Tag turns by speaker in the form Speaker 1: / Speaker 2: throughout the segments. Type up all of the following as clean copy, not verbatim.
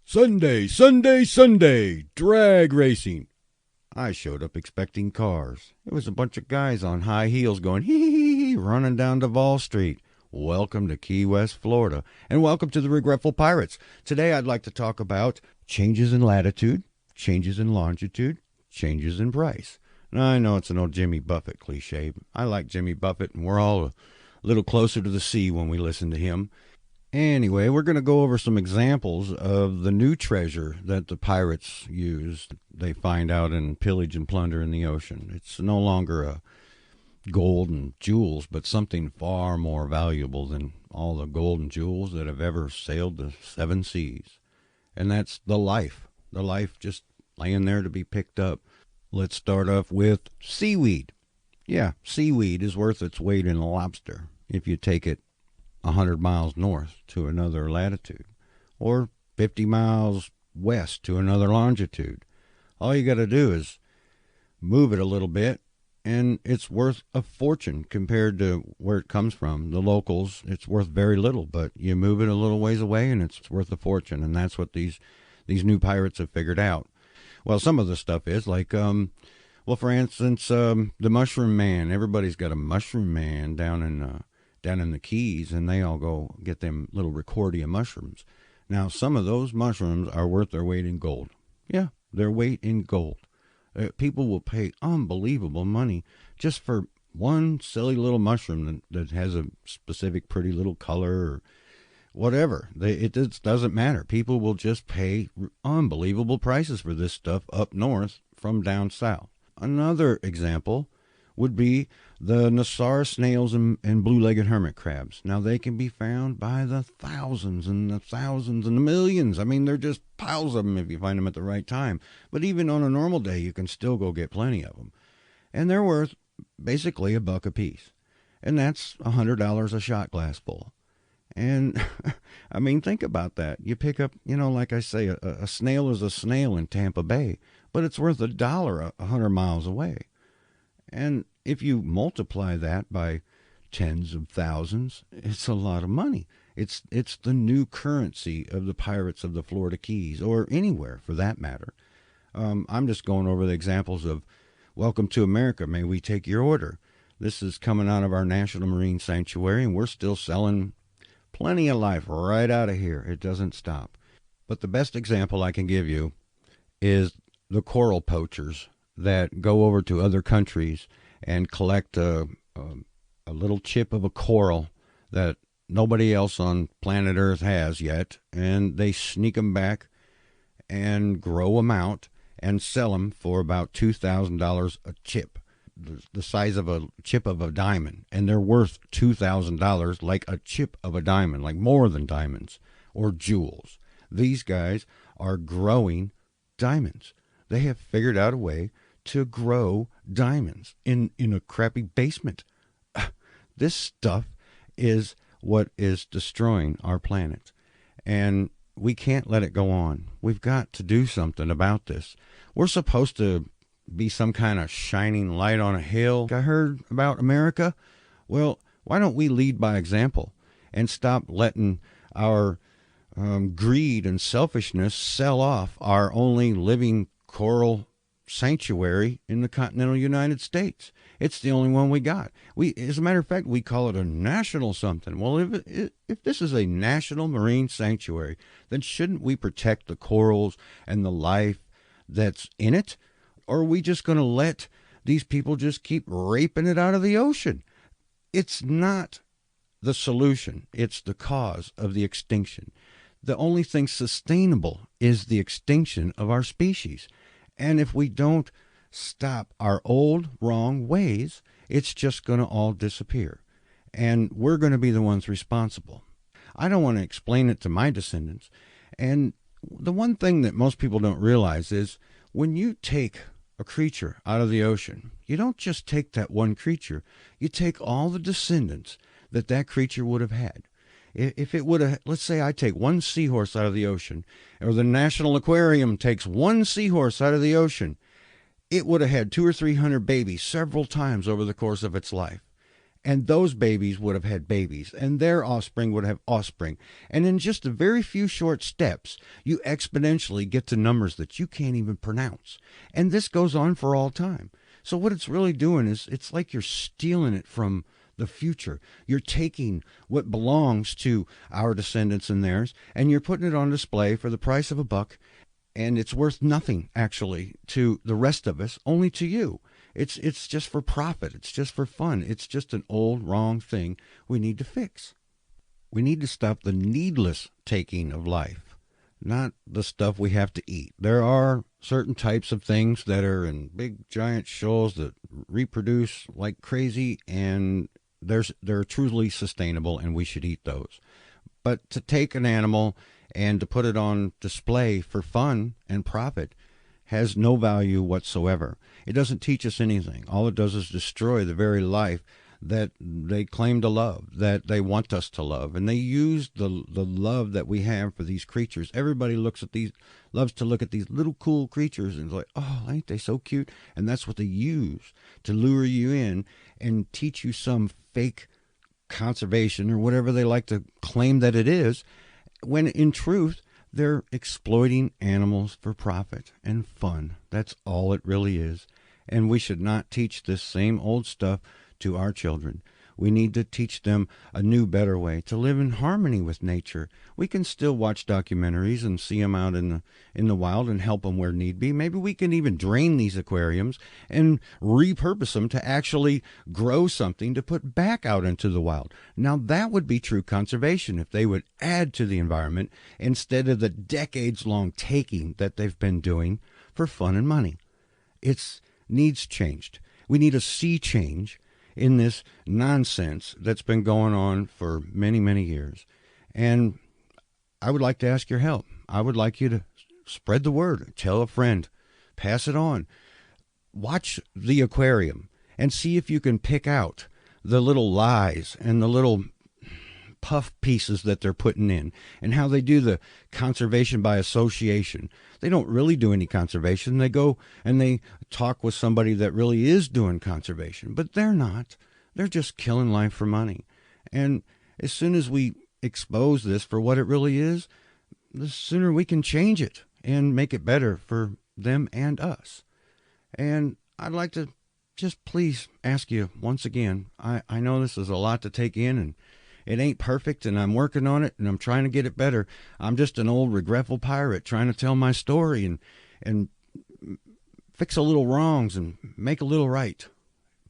Speaker 1: Sunday, Sunday, Sunday, drag racing. I showed up expecting cars. It was a bunch of guys on high heels going hee, running down Duval Street. Welcome to Key West, Florida, and welcome to the Regretful Pirates. Today I'd like to talk about changes in latitude, changes in longitude, changes in price. Now, I know it's an old Jimmy Buffett cliche. I like Jimmy Buffett, and we're all a little closer to the sea when we listen to him. Anyway, we're going to go over some examples of the new treasure that the pirates use. They find out and pillage and plunder in the ocean. It's no longer gold and jewels, but something far more valuable than all the gold and jewels that have ever sailed the seven seas. And that's the life just laying there to be picked up. Let's start off with seaweed. Yeah, seaweed is worth its weight in lobster if you take it 100 miles north to another latitude, or 50 miles west to another longitude. All you got to do is move it a little bit, and it's worth a fortune compared to where it comes from. The locals, it's worth very little, but you move it a little ways away, and it's worth a fortune, and that's what these new pirates have figured out. Well, some of the stuff is like, for instance, the Mushroom Man. Everybody's got a Mushroom Man down in the Keys, and they all go get them little Recordia mushrooms. Now, some of those mushrooms are worth their weight in gold. Yeah, their weight in gold. People will pay unbelievable money just for one silly little mushroom that has a specific pretty little color or whatever. It doesn't matter. People will just pay unbelievable prices for this stuff up north from down south. Another example would be the Nassau snails and blue-legged hermit crabs. Now, they can be found by the thousands and the millions. I mean, they're just piles of them if you find them at the right time. But even on a normal day, you can still go get plenty of them. And they're worth basically $1 a piece. And that's $100 a shot glass full. And, I mean, think about that. You pick up, like I say, a snail is a snail in Tampa Bay, but it's worth $1 100 miles away. And if you multiply that by tens of thousands, it's a lot of money. It's the new currency of the pirates of the Florida Keys, or anywhere for that matter. I'm just going over the examples of Welcome to America, may we take your order. This is coming out of our National Marine Sanctuary, and we're still selling plenty of life right out of here. It doesn't stop. But the best example I can give you is the coral poachers that go over to other countries and collect a little chip of a coral that nobody else on planet Earth has yet, and they sneak them back and grow them out and sell them for about $2,000 a chip, the size of a chip of a diamond, and they're worth $2,000 like a chip of a diamond, like more than diamonds or jewels. These guys are growing diamonds. They have figured out a way to grow diamonds in a crappy basement. This stuff is what is destroying our planet, and we can't let it go on. We've got to do something about this. We're supposed to be some kind of shining light on a hill. I heard about America. Well, why don't we lead by example and stop letting our greed and selfishness sell off our only living coral sanctuary in the continental United States? It's the only one we got. As a matter of fact, we call it a national something. Well, if this is a national marine sanctuary, then shouldn't we protect the corals and the life that's in it? Or are we just going to let these people just keep raping it out of the ocean? It's not the solution. It's the cause of the extinction. The only thing sustainable is the extinction of our species. And if we don't stop our old wrong ways, it's just going to all disappear. And we're going to be the ones responsible. I don't want to explain it to my descendants. And the one thing that most people don't realize is when you take a creature out of the ocean, you don't just take that one creature. You take all the descendants that creature would have had. If it would have, let's say I take one seahorse out of the ocean, or the National Aquarium takes one seahorse out of the ocean, it would have had 200 or 300 babies several times over the course of its life. And those babies would have had babies, and their offspring would have offspring. And in just a very few short steps, you exponentially get to numbers that you can't even pronounce. And this goes on for all time. So what it's really doing is it's like you're stealing it from the future. You're taking what belongs to our descendants and theirs, and you're putting it on display for the price of a buck, and it's worth nothing, actually, to the rest of us, only to you. It's just for profit. It's just for fun. It's just an old, wrong thing we need to fix. We need to stop the needless taking of life, not the stuff we have to eat. There are certain types of things that are in big, giant shoals that reproduce like crazy, and they're truly sustainable, and we should eat those. But to take an animal and to put it on display for fun and profit has no value whatsoever. It doesn't teach us anything. All it does is destroy the very life that they claim to love, that they want us to love. And they use the love that we have for these creatures. Everybody loves to look at these little cool creatures and is like, oh, ain't they so cute? And that's what they use to lure you in and teach you some fake conservation or whatever they like to claim that it is, when in truth, they're exploiting animals for profit and fun. That's all it really is. And we should not teach this same old stuff to our children. We need to teach them a new, better way to live in harmony with nature. We can still watch documentaries and see them out in the wild and help them where need be. Maybe we can even drain these aquariums and repurpose them to actually grow something to put back out into the wild. Now that would be true conservation if they would add to the environment instead of the decades-long taking that they've been doing for fun and money. It needs changed. We need a sea change in this nonsense that's been going on for many, many years. And I would like to ask your help. I would like you to spread the word, tell a friend, pass it on. Watch the aquarium and see if you can pick out the little lies and the little puff pieces that they're putting in and how they do the conservation by association. They don't really do any conservation. They go and they talk with somebody that really is doing conservation, but they're not. They're just killing life for money. And as soon as we expose this for what it really is, the sooner we can change it and make it better for them and us. And I'd like to just please ask you once again, I know this is a lot to take in, and it ain't perfect, and I'm working on it, and I'm trying to get it better. I'm just an old regretful pirate trying to tell my story and fix a little wrongs and make a little right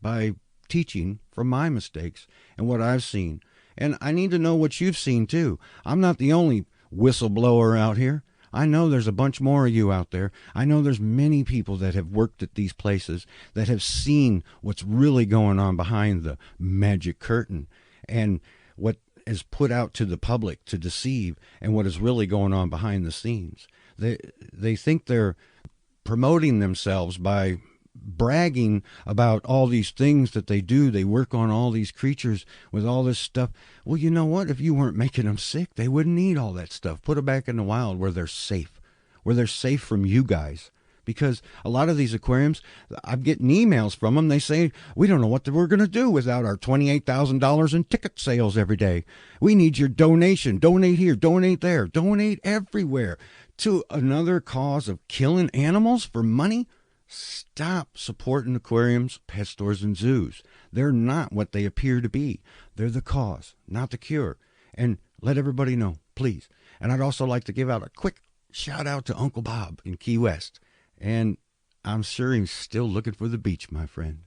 Speaker 1: by teaching from my mistakes and what I've seen. And I need to know what you've seen, too. I'm not the only whistleblower out here. I know there's a bunch more of you out there. I know there's many people that have worked at these places that have seen what's really going on behind the magic curtain and what is put out to the public to deceive and what is really going on behind the scenes. They think they're promoting themselves by bragging about all these things that they do. They work on all these creatures with all this stuff. Well, you know what? If you weren't making them sick, they wouldn't need all that stuff. Put them back in the wild where they're safe from you guys. Because a lot of these aquariums, I'm getting emails from them. They say, we don't know what we're going to do without our $28,000 in ticket sales every day. We need your donation. Donate here, donate there, donate everywhere to another cause of killing animals for money. Stop supporting aquariums, pet stores, and zoos. They're not what they appear to be. They're the cause, not the cure. And let everybody know, please. And I'd also like to give out a quick shout out to Uncle Bob in Key West. And I'm sure he's still looking for the beach, my friend.